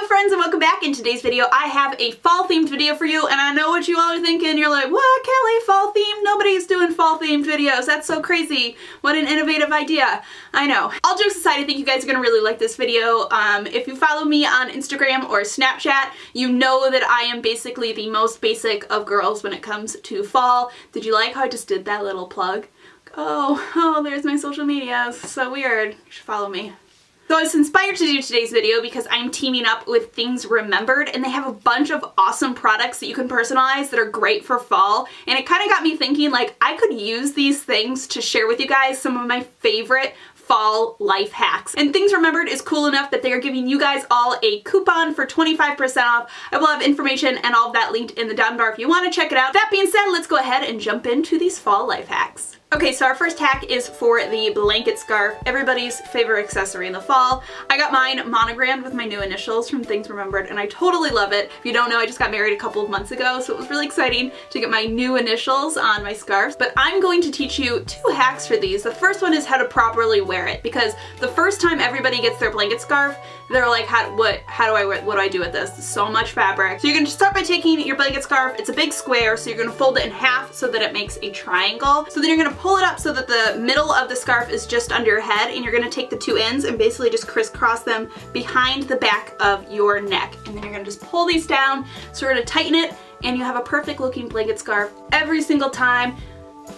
Hello friends and welcome back. In today's video I have a fall themed video for you, and I know what you all are thinking. You're like, what, Kelly, fall themed? Nobody's doing fall themed videos. That's so crazy. What an innovative idea. I know. All jokes aside, I think you guys are going to really like this video. If you follow me on Instagram or Snapchat, you know that I am basically the most basic of girls when it comes to fall. Did you like how I just did that little plug? Oh, there's my social media. So weird. You should follow me. So I was inspired to do today's video because I'm teaming up with Things Remembered, and they have a bunch of awesome products that you can personalize that are great for fall. And it kind of got me thinking, like, I could use these things to share with you guys some of my favorite fall life hacks. And Things Remembered is cool enough that they are giving you guys all a coupon for 25% off. I will have information and all of that linked in the down bar if you want to check it out. That being said, let's go ahead and jump into these fall life hacks. Okay, so our first hack is for the blanket scarf, everybody's favorite accessory in the fall. I got mine monogrammed with my new initials from Things Remembered, and I totally love it. If you don't know, I just got married a couple of months ago, so it was really exciting to get my new initials on my scarves. But I'm going to teach you 2 hacks for these. The first one is how to properly wear it, because the first time everybody gets their blanket scarf, they're like, what do I do with this? So much fabric. So you're gonna start by taking your blanket scarf. It's a big square, so you're gonna fold it in half so that it makes a triangle. So then you're gonna pull it up so that the middle of the scarf is just under your head, and you're gonna take the 2 ends and basically just crisscross them behind the back of your neck. And then you're gonna just pull these down, sort of tighten it, and you have a perfect looking blanket scarf every single time.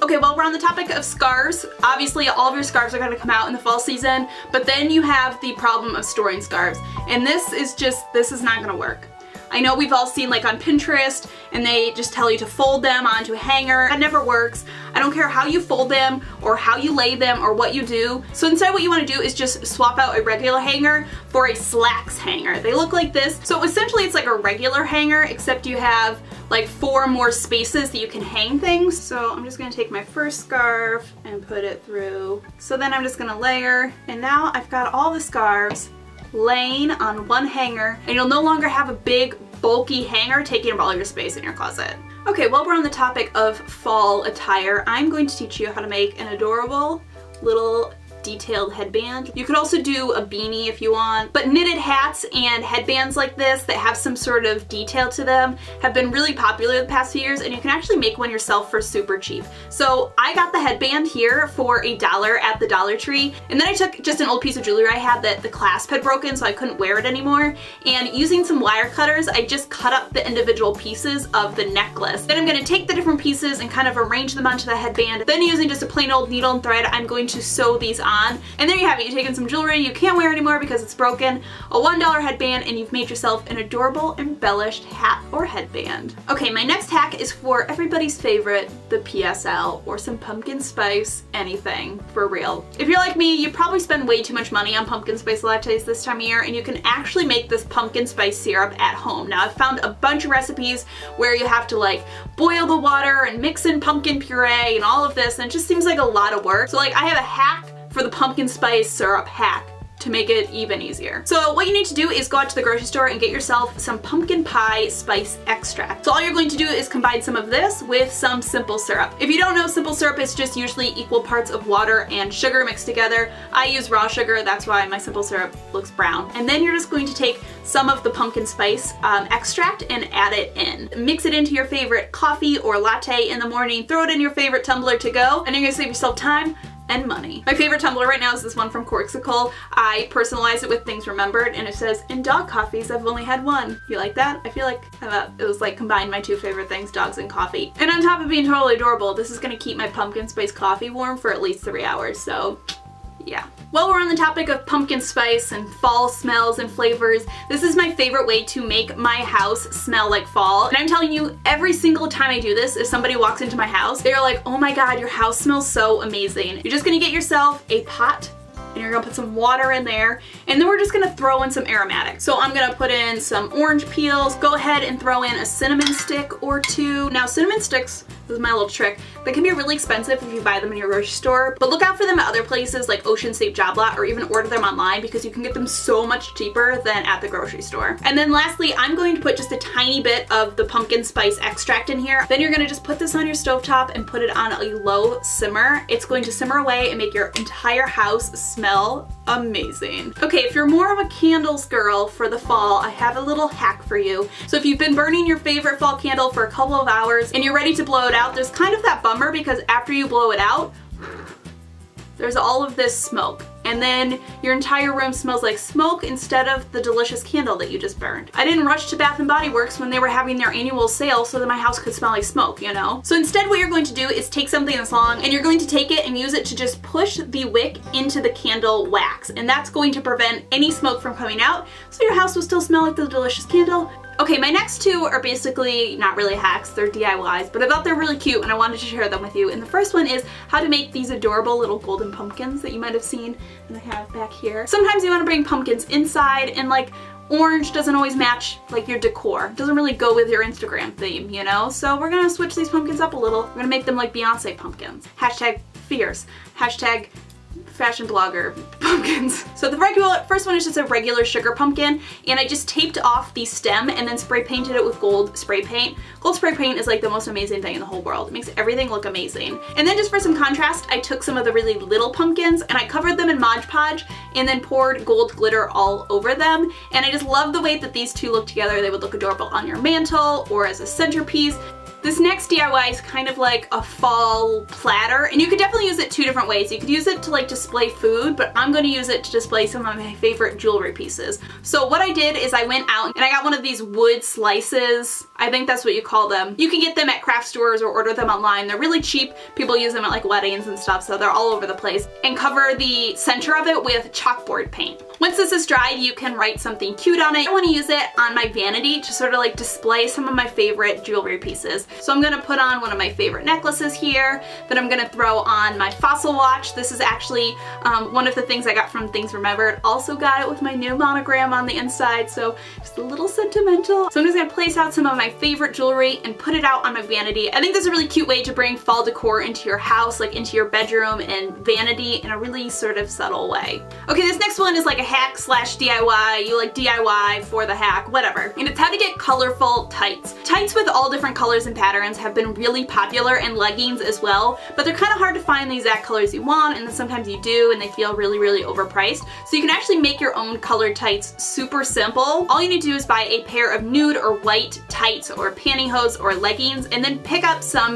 Okay, well, we're on the topic of scarves. Obviously, all of your scarves are going to come out in the fall season, but then you have the problem of storing scarves. And this is not going to work. I know we've all seen, like, on Pinterest, and they just tell you to fold them onto a hanger. That never works. I don't care how you fold them or how you lay them or what you do. So instead what you want to do is just swap out a regular hanger for a slacks hanger. They look like this. So essentially it's like a regular hanger, except you have like 4 more spaces that you can hang things. So I'm just going to take my first scarf and put it through. So then I'm just going to layer, and now I've got all the scarves laying on one hanger, and you'll no longer have a big bulky hanger taking up all your space in your closet. Okay, while we're on the topic of fall attire, I'm going to teach you how to make an adorable little detailed headband. You could also do a beanie if you want, but knitted hats and headbands like this that have some sort of detail to them have been really popular the past few years, and you can actually make one yourself for super cheap. So I got the headband here for $1 at the Dollar Tree, and then I took just an old piece of jewelry I had that the clasp had broken, so I couldn't wear it anymore, and using some wire cutters I just cut up the individual pieces of the necklace. Then I'm going to take the different pieces and kind of arrange them onto the headband. Then using just a plain old needle and thread, I'm going to sew these on. And there you have it. You've taken some jewelry you can't wear anymore because it's broken, a $1 headband, and you've made yourself an adorable embellished hat or headband. Okay, my next hack is for everybody's favorite, the PSL, or some pumpkin spice anything, for real. If you're like me, you probably spend way too much money on pumpkin spice lattes this time of year, and you can actually make this pumpkin spice syrup at home. Now, I've found a bunch of recipes where you have to, like, boil the water and mix in pumpkin puree and all of this, and it just seems like a lot of work. So, like, I have a hack for the pumpkin spice syrup hack to make it even easier. So what you need to do is go out to the grocery store and get yourself some pumpkin pie spice extract. So all you're going to do is combine some of this with some simple syrup. If you don't know, simple syrup is just usually equal parts of water and sugar mixed together. I use raw sugar, that's why my simple syrup looks brown. And then you're just going to take some of the pumpkin spice extract and add it in. Mix it into your favorite coffee or latte in the morning, throw it in your favorite tumbler to go, and you're gonna save yourself time and money. My favorite tumbler right now is this one from Corksicle. I personalized it with Things Remembered, and it says, in dog coffees, I've only had one. You like that? I thought it was like combined my 2 favorite things, dogs and coffee. And on top of being totally adorable, this is gonna keep my pumpkin spice coffee warm for at least 3 hours, so yeah. While we're on the topic of pumpkin spice and fall smells and flavors, this is my favorite way to make my house smell like fall. And I'm telling you, every single time I do this, if somebody walks into my house, they're like, oh my god, your house smells so amazing. You're just gonna get yourself a pot, and you're gonna put some water in there, and then we're just gonna throw in some aromatics. So I'm gonna put in some orange peels. Go ahead and throw in a cinnamon stick or 2. Now cinnamon sticks, this is my little trick, They can be really expensive if you buy them in your grocery store, but look out for them at other places like Ocean State Job Lot, or even order them online because you can get them so much cheaper than at the grocery store. And then lastly, I'm going to put just a tiny bit of the pumpkin spice extract in here. Then you're gonna just put this on your stovetop and put it on a low simmer. It's going to simmer away and make your entire house smell amazing. Okay, if you're more of a candles girl for the fall, I have a little hack for you. So if you've been burning your favorite fall candle for a couple of hours and you're ready to blow it out, there's kind of that bummer because after you blow it out, there's all of this smoke. And then your entire room smells like smoke instead of the delicious candle that you just burned. I didn't rush to Bath & Body Works when they were having their annual sale so that my house could smell like smoke, you know? So instead what you're going to do is take something that's long and you're going to take it and use it to just push the wick into the candle wax. And that's going to prevent any smoke from coming out so your house will still smell like the delicious candle. Okay, my next two are basically not really hacks, they're DIYs, but I thought they're really cute and I wanted to share them with you. And the first one is how to make these adorable little golden pumpkins that you might have seen and I have back here. Sometimes you want to bring pumpkins inside and like orange doesn't always match like your decor. It doesn't really go with your Instagram theme, you know? So we're gonna switch these pumpkins up a little. We're gonna make them like Beyonce pumpkins. Hashtag fierce. Hashtag fashion blogger pumpkins. So the first one is just a regular sugar pumpkin and I just taped off the stem and then spray painted it with gold spray paint. Gold spray paint is like the most amazing thing in the whole world. It makes everything look amazing. And then just for some contrast, I took some of the really little pumpkins and I covered them in Mod Podge and then poured gold glitter all over them. And I just love the way that these two look together. They would look adorable on your mantle or as a centerpiece. This next DIY is kind of like a fall platter, and you could definitely use it two different ways. You could use it to like display food, but I'm going to use it to display some of my favorite jewelry pieces. So what I did is I went out and I got one of these wood slices. I think that's what you call them. You can get them at craft stores or order them online. They're really cheap. People use them at like weddings and stuff, so they're all over the place. And cover the center of it with chalkboard paint. Once this is dried, you can write something cute on it. I want to use it on my vanity to sort of like display some of my favorite jewelry pieces. So I'm gonna put on one of my favorite necklaces here, then I'm gonna throw on my fossil watch. This is actually one of the things I got from Things Remembered. Also got it with my new monogram on the inside, so just a little sentimental. So I'm just gonna place out some of my favorite jewelry and put it out on my vanity. I think this is a really cute way to bring fall decor into your house, like into your bedroom and vanity in a really sort of subtle way. Okay, this next one is like a hack slash DIY. You like DIY for the hack, whatever. And it's how to get colorful tights. Tights with all different colors and patterns have been really popular, and leggings as well, but they're kind of hard to find the exact colors you want, and then sometimes you do and they feel really, really overpriced. So you can actually make your own colored tights super simple. All you need to do is buy a pair of nude or white tights or pantyhose or leggings, and then pick up some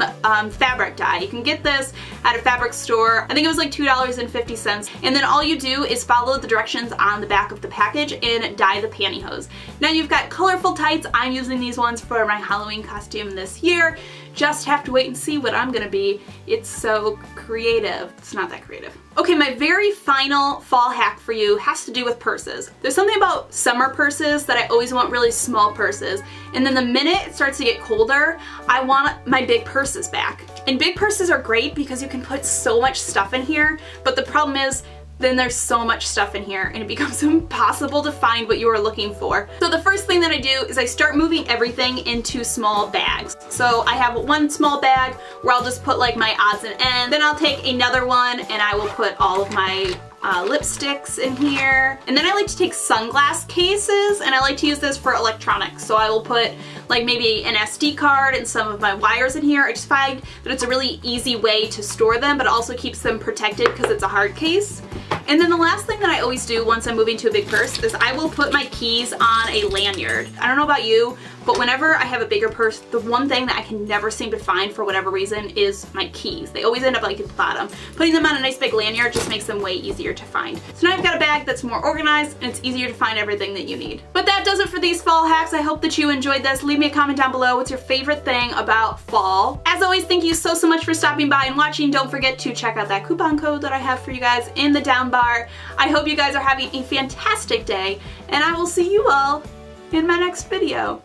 fabric dye. You can get this at a fabric store. I think it was like $2.50, and then all you do is follow the directions on the back of the package and dye the pantyhose. Now you've got colorful tights. I'm using these ones for my Halloween costume this year. Just have to wait and see what I'm gonna be. It's so creative. It's not that creative. Okay, my very final fall hack for you has to do with purses. There's something about summer purses that I always want really small purses. And then the minute it starts to get colder, I want my big purses back. And big purses are great because you can put so much stuff in here, but the problem is then there's so much stuff in here and it becomes impossible to find what you are looking for. So the first thing that I do is I start moving everything into small bags. So I have one small bag where I'll just put like my odds and ends. Then I'll take another one and I will put all of my lipsticks in here. And then I like to take sunglass cases, and I like to use this for electronics. So I will put like maybe an SD card and some of my wires in here. I just find that it's a really easy way to store them, but it also keeps them protected because it's a hard case. And then the last thing that I always do once I'm moving to a big purse is I will put my keys on a lanyard. I don't know about you, but whenever I have a bigger purse, the one thing that I can never seem to find for whatever reason is my keys. They always end up like at the bottom. Putting them on a nice big lanyard just makes them way easier to find. So now I've got a bag that's more organized and it's easier to find everything that you need. But that does it for these fall hacks. I hope that you enjoyed this. Leave me a comment down below. What's your favorite thing about fall? As always, thank you so much for stopping by and watching. Don't forget to check out that coupon code that I have for you guys in the down bar. I hope you guys are having a fantastic day, and I will see you all in my next video.